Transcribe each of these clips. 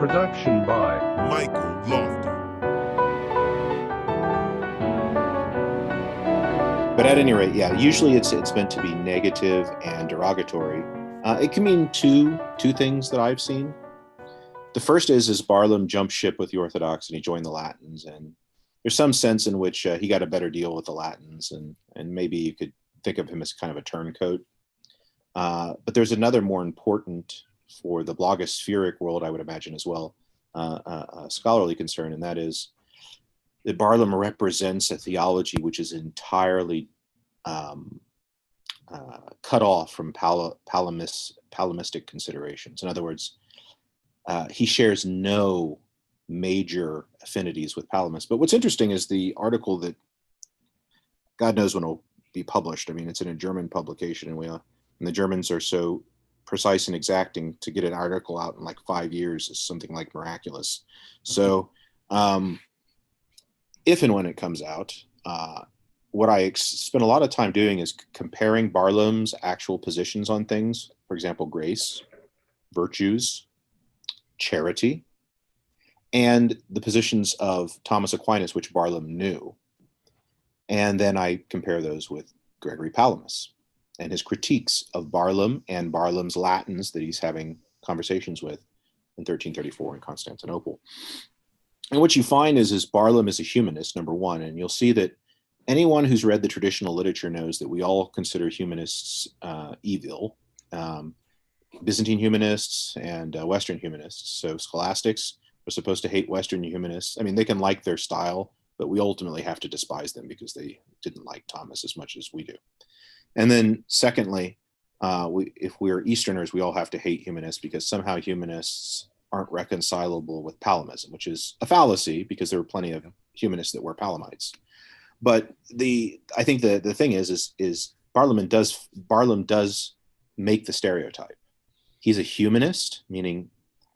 Production by Michael Lofton. But at any rate, yeah, usually it's meant to be negative and derogatory. It can mean two things that I've seen. The first is Barlaam jumped ship with the Orthodox and he joined the Latins, and there's some sense in which he got a better deal with the Latins, and maybe you could think of him as kind of a turncoat. But there's another more important, for the blogospheric world, I would imagine as well, scholarly concern, and that is that Barlaam represents a theology which is entirely cut off from palimistic considerations. In other words, he shares no major affinities with Palamas. But what's interesting is the article that, God knows when it'll be published. I mean, it's in a German publication, and the Germans are so precise and exacting, to get an article out in like 5 years is something like miraculous. So if and when it comes out, what I spend a lot of time doing is comparing Barlaam's actual positions on things. For example, grace, virtues, charity, and the positions of Thomas Aquinas, which Barlaam knew. And then I compare those with Gregory Palamas and his critiques of Barlaam and Barlaam's Latins that he's having conversations with in 1334 in Constantinople. And what you find is Barlaam is a humanist, number one, and you'll see that anyone who's read the traditional literature knows that we all consider humanists evil, Byzantine humanists and Western humanists. So scholastics are supposed to hate Western humanists. I mean, they can like their style, but we ultimately have to despise them because they didn't like Thomas as much as we do. And then secondly, if we're Easterners, we all have to hate humanists because somehow humanists aren't reconcilable with Palamism, which is a fallacy because there were plenty of humanists that were Palamites. But I think the thing is Barlaam does make the stereotype. He's a humanist, meaning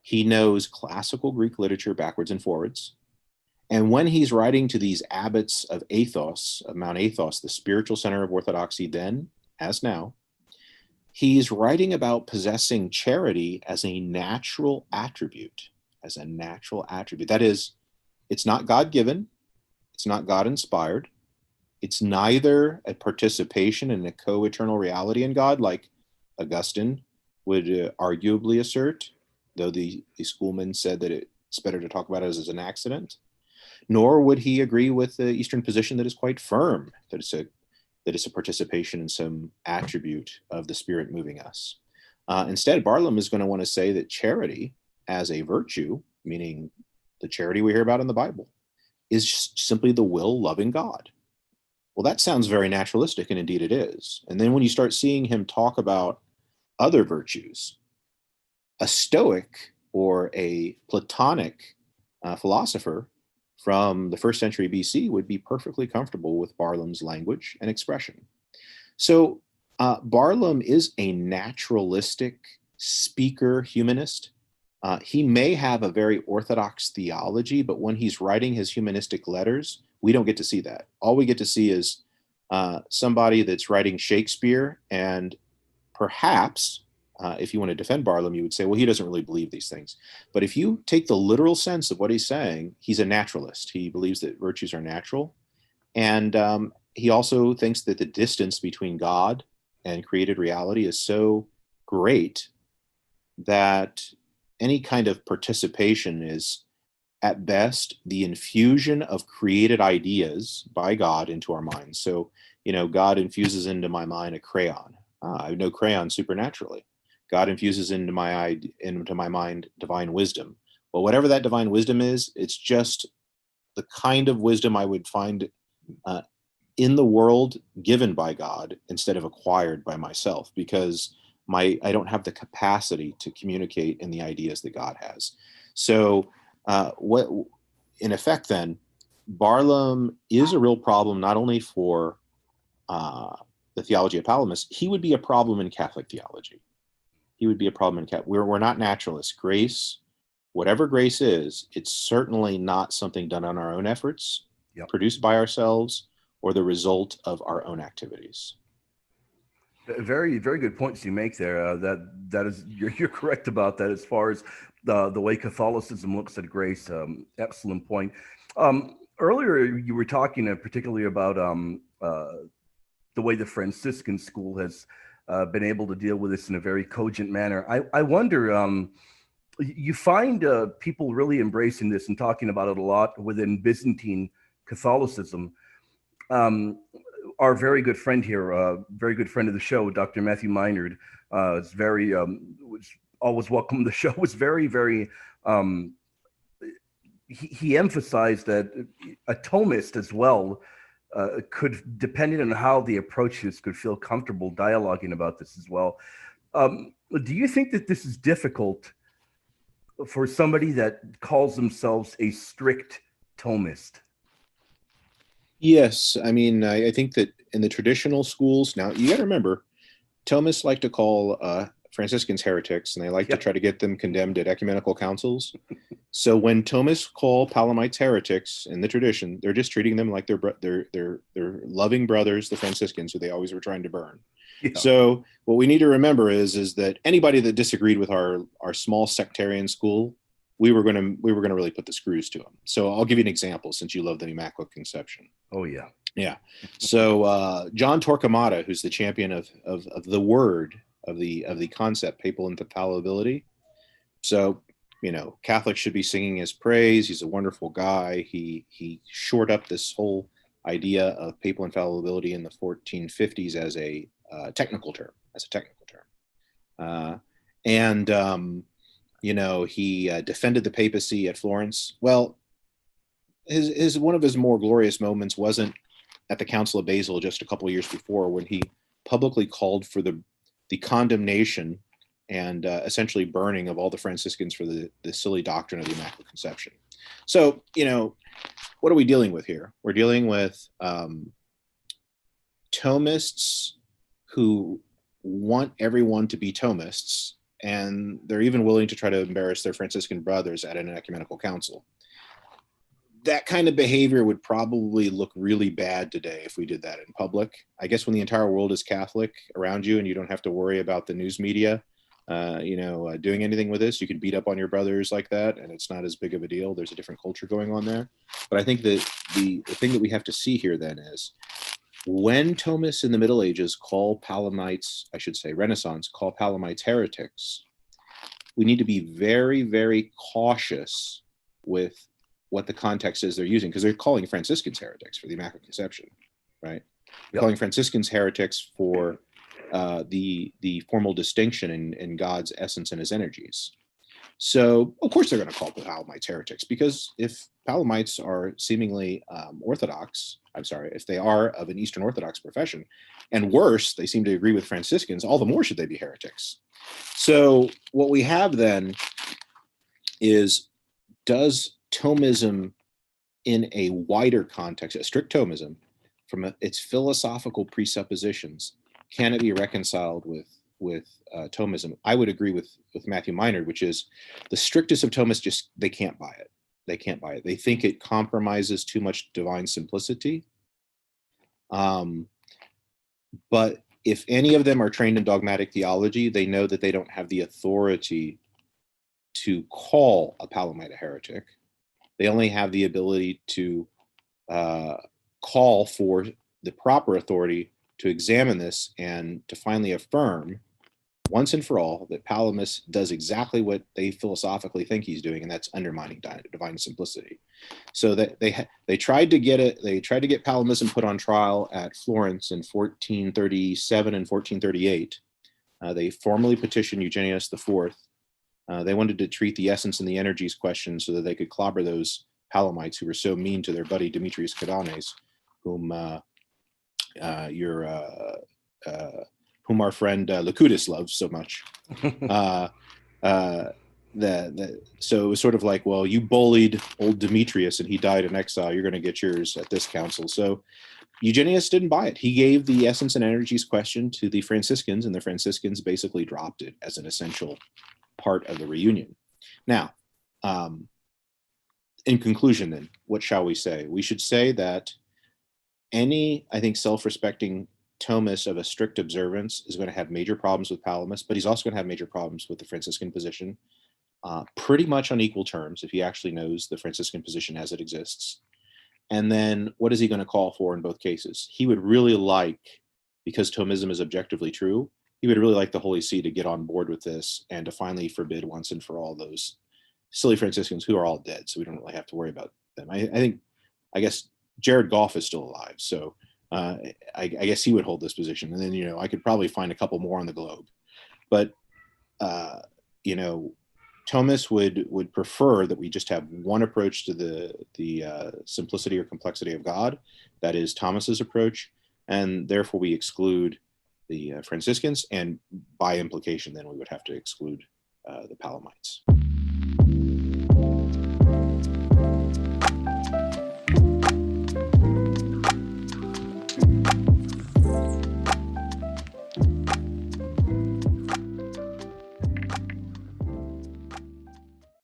he knows classical Greek literature backwards and forwards. And when he's writing to these abbots of Athos, of Mount Athos, the spiritual center of Orthodoxy then, as now, he's writing about possessing charity as a natural attribute, That is, it's not God-given, it's not God-inspired, it's neither a participation in a co-eternal reality in God, like Augustine would arguably assert, though the schoolmen said that it's better to talk about it as an accident, nor would he agree with the Eastern position that is quite firm, that it's a participation in some attribute of the Spirit moving us. Instead, Barlaam is going to want to say that charity as a virtue, meaning the charity we hear about in the Bible, is simply the will-loving God. Well, that sounds very naturalistic, and indeed it is. And then when you start seeing him talk about other virtues, a Stoic or a Platonic philosopher from the 1st century BC would be perfectly comfortable with Barlaam's language and expression. So Barlaam is a naturalistic speaker humanist. He may have a very orthodox theology, but when he's writing his humanistic letters, we don't get to see that. All we get to see is somebody that's writing Shakespeare, and perhaps, if you want to defend Barlaam, you would say, well, he doesn't really believe these things. But if you take the literal sense of what he's saying, he's a naturalist. He believes that virtues are natural. And he also thinks that the distance between God and created reality is so great that any kind of participation is, at best, the infusion of created ideas by God into our minds. So, God infuses into my mind a crayon. I know crayon supernaturally. God infuses into my mind divine wisdom. Well, whatever that divine wisdom is, it's just the kind of wisdom I would find in the world given by God instead of acquired by myself, because I don't have the capacity to communicate in the ideas that God has. So what, in effect, then, Barlaam is a real problem not only for the theology of Palamas. He would be a problem in Catholic theology. He would be a problem in Catholic. We're not naturalists. Grace, whatever grace is, it's certainly not something done on our own efforts, produced by ourselves, or the result of our own activities. Very, very good points you make there. That is, you're correct about that. As far as the way Catholicism looks at grace, excellent point. Earlier, you were talking particularly about the way the Franciscan school has been able to deal with this in a very cogent manner. I wonder, you find people really embracing this and talking about it a lot within Byzantine Catholicism. Um, our very good friend here, very good friend of the show, Dr. Matthew Minard, is very was always welcome to the show. Was very, very. Um, he emphasized that a Thomist as well could, depending on how they approach this, could feel comfortable dialoguing about this as well. Do you think that this is difficult for somebody that calls themselves a strict Thomist? Yes, I mean, I think that in the traditional schools, now you got to remember, Thomists like to call Franciscans heretics, and they like to Yeah, try to get them condemned at ecumenical councils. So when Thomists call Palamites heretics in the tradition, they're just treating them like their loving brothers, the Franciscans, who they always were trying to burn. yeah, So what we need to remember is that anybody that disagreed with our small sectarian school, we were gonna really put the screws to them. So I'll give you an example since you love the Immaculate Conception. oh yeah, Yeah. So John Torquemada, who's the champion of the word of the concept papal infallibility. So Catholics should be singing his praise. He's a wonderful guy. He shored up this whole idea of papal infallibility in the 1450s as a technical term, and he defended the papacy at Florence. Well, his one of his more glorious moments wasn't at the Council of Basel just a couple of years before, when he publicly called for the condemnation and essentially burning of all the Franciscans for the silly doctrine of the Immaculate Conception. So, what are we dealing with here? We're dealing with Thomists who want everyone to be Thomists, and they're even willing to try to embarrass their Franciscan brothers at an ecumenical council. That kind of behavior would probably look really bad today if we did that in public. I guess when the entire world is Catholic around you and you don't have to worry about the news media, doing anything with this, you can beat up on your brothers like that, and it's not as big of a deal. There's a different culture going on there. But I think that the thing that we have to see here then is when Thomists in the Middle Ages call Palamites, I should say Renaissance, call Palamites heretics, we need to be very, very cautious with what the context is they're using, because they're calling Franciscans heretics for the Immaculate Conception, right? They're yep. calling Franciscans heretics for the formal distinction in God's essence and his energies. So, of course, they're going to call Palamites heretics, because if Palamites are seemingly Orthodox, I'm sorry, if they are of an Eastern Orthodox profession, and worse, they seem to agree with Franciscans, all the more should they be heretics. So, what we have then is, does Thomism in a wider context, a strict Thomism, from its philosophical presuppositions, can it be reconciled with Thomism? I would agree with Matthew Minard, which is the strictest of Thomists just they can't buy it. They can't buy it. They think it compromises too much divine simplicity. But if any of them are trained in dogmatic theology, they know that they don't have the authority to call a Palamite a heretic. They only have the ability to call for the proper authority to examine this and to finally affirm once and for all that Palamas does exactly what they philosophically think he's doing, and that's undermining divine simplicity. So that they tried to get Palamism put on trial at Florence in 1437 and 1438. They formally petitioned Eugenius IV. They wanted to treat the essence and the energies question so that they could clobber those Palamites who were so mean to their buddy Demetrius Cardanes, whom whom our friend Locutus loves so much. So it was sort of like, well, you bullied old Demetrius and he died in exile. You're going to get yours at this council. So Eugenius didn't buy it. He gave the essence and energies question to the Franciscans, and the Franciscans basically dropped it as an essential part of the reunion. Now, in conclusion, then, what shall we say? We should say that any, I think, self-respecting Thomas of a strict observance is going to have major problems with Palamas, but he's also going to have major problems with the Franciscan position, pretty much on equal terms if he actually knows the Franciscan position as it exists. And then what is he going to call for in both cases? He would really like, because Thomism is objectively true, he would really like the Holy See to get on board with this and to finally forbid once and for all those silly Franciscans who are all dead, so we don't really have to worry about them. I guess Jared Goff is still alive, so I guess he would hold this position. And then, I could probably find a couple more on the globe. But, Thomas would prefer that we just have one approach to the simplicity or complexity of God. That is Thomas's approach. And therefore we exclude the Franciscans, and by implication, then we would have to exclude the Palamites.